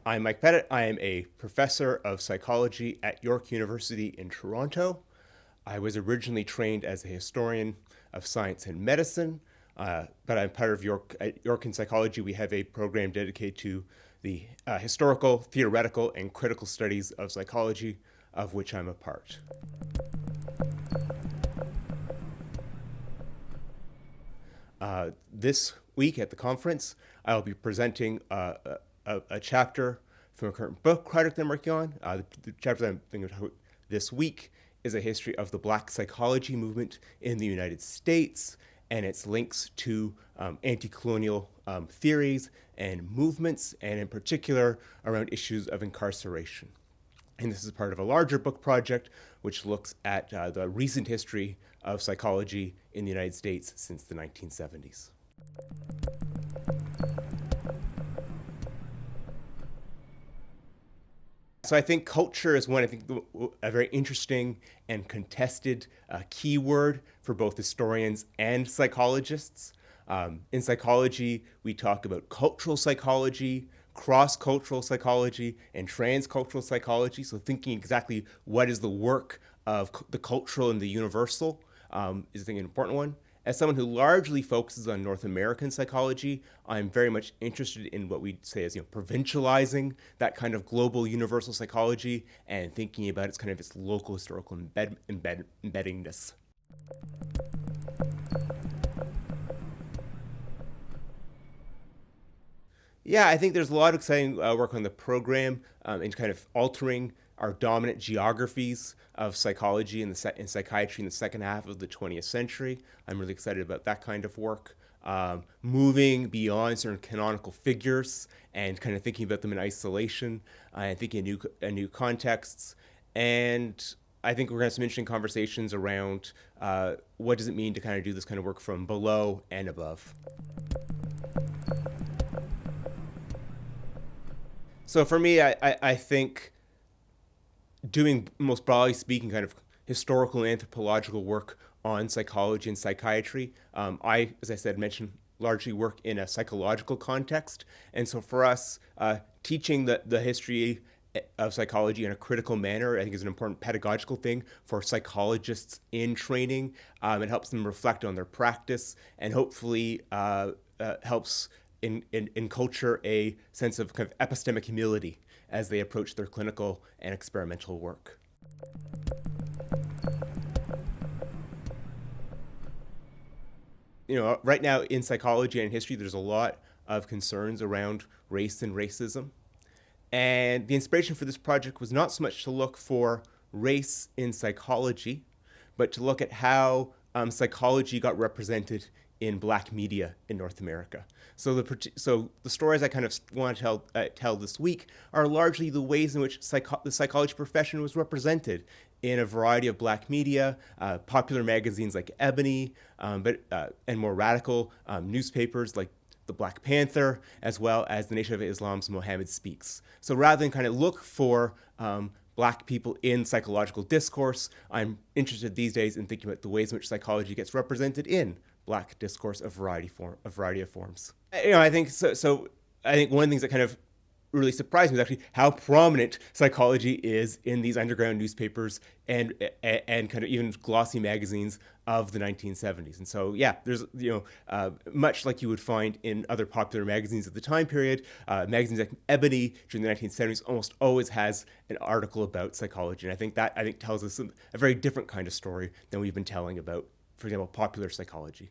I'm Mike Pettit. I am a professor of psychology at York University in Toronto. I was originally trained as a historian of science and medicine, but I'm part of York. At York in Psychology, we have a program dedicated to the historical, theoretical, and critical studies of psychology, of which I'm a part. This week at the conference, I'll be presenting a chapter from a current book project I'm working on. The chapter that I'm thinking about this week is a history of the Black psychology movement in the United States and its links to anti-colonial theories and movements, and in particular around issues of incarceration. And this is part of a larger book project which looks at the recent history of psychology in the United States since the 1970s. So I think culture is a very interesting and contested keyword for both historians and psychologists. In psychology, we talk about cultural psychology, cross-cultural psychology, and transcultural psychology. So thinking exactly what is the work of the cultural and the universal is I think an important one. As someone who largely focuses on North American psychology, I'm very much interested in what we say as provincializing that kind of global universal psychology and thinking about its local historical embeddingness. Yeah, I think there's a lot of exciting work on the program in kind of altering our dominant geographies of psychology and psychiatry in the second half of the 20th century. I'm really excited about that kind of work. Moving beyond certain canonical figures and kind of thinking about them in isolation and thinking in new contexts. And I think we're going to have some interesting conversations around what does it mean to kind of do this kind of work from below and above. So for me, I think doing, most broadly speaking, kind of historical and anthropological work on psychology and psychiatry. As I said, mentioned largely work in a psychological context. And so for us, teaching the history of psychology in a critical manner, I think is an important pedagogical thing for psychologists in training. It helps them reflect on their practice and hopefully helps in culture a sense of kind of epistemic humility as they approach their clinical and experimental work. Right now in psychology and history, there's a lot of concerns around race and racism. And the inspiration for this project was not so much to look for race in psychology, but to look at how psychology got represented in Black media in North America. So the stories I kind of want to tell this week are largely the ways in which the psychology profession was represented in a variety of Black media, popular magazines like Ebony, and more radical newspapers like the Black Panther, as well as the Nation of Islam's Mohammed Speaks. So rather than kind of look for Black people in psychological discourse, I'm interested these days in thinking about the ways in which psychology gets represented in Black discourse of variety of forms. I think so. I think one of the things that kind of really surprised me is actually how prominent psychology is in these underground newspapers and kind of even glossy magazines of the 1970s. And so, yeah, there's much like you would find in other popular magazines of the time period, magazines like Ebony during the 1970s almost always has an article about psychology. And I think tells us a very different kind of story than we've been telling about, for example, popular psychology.